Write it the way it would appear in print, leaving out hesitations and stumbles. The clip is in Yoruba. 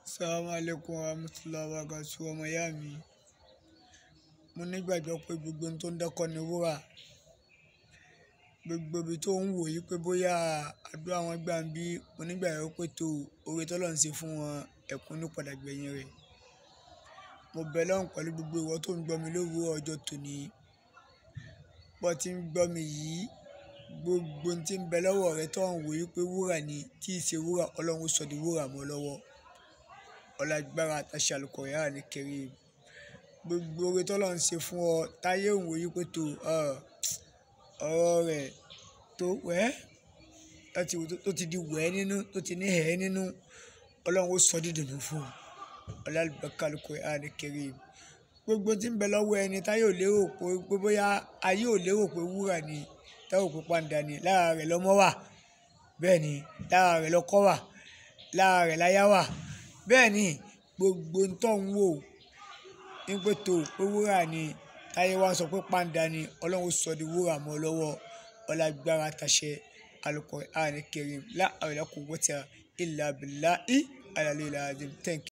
Assalamu alaikum warahmatullahi wabarakatuh ọmọ ìyá mi. Mo nígbàgbọ́ pé gbogbo ohun tó ń dọ́kọ̀ ni wúrà. Gbogbo ibi tó ń wò yí pé bóyá àdúrà wọn gbà ń bí, mo nígbàgbọ́ pé tó oore t'Ọlọ́run ṣe fún wọn ẹ̀kún ní padà gbẹ̀yìn rẹ̀. Mo bẹ Ọlọ́run pẹ̀lú gbogbo ìwọ tó ń gbọ́ mi lówùúrọ̀ ọjọ́ tòní. Bó ti ń gbọ́ mi yìí, gbogbo ohun tí ń bẹ lọ́wọ́ rẹ tó ń wò yí pé wúrà ni tí ì ṣe wúrà, Ọlọ́run sọ di wúrà mọ́ lọ́wọ́. Ọlágbára àtàṣà Al-Qur'an Al-Karim. Gbogbo oore t'Ọlọ́run ṣe fún ọ táyé ń wò yí pé tó ọ̀rọ̀ rẹ̀ tó ti di wẹ́ nínú, tó ti ní ẹ̀ nínú, Ọlọ́run ó sọ dídùn fún ọ. Ọlágbára Al-Qur'an Al-Karim. Gbogbo tí ń bẹ lọ́wọ́ ẹni táyé ò lérò pé bóyá ayé ò lérò pé wúrà ni, táwọn òpó pàǹdà ni, lára rẹ̀ lọ́mọ wà. Bẹ́ẹ̀ ni, lára rẹ̀ lọ́kọ́ wà, lára rẹ̀ láyá wà. Bẹ́ẹ̀ ni, gbogbo ń tọ́ ń wò ní pé tó pé wúrà ni, táyé wá sọ pé pàǹdà ni, Ọlọ́run ó sọ di wúrà mọ́ lọ́wọ́. Ọlágbára àtàṣà Al-Qur'an Al-Karim. La hawla wala quwwata illa billahi al-aliyyil azim. Thank you.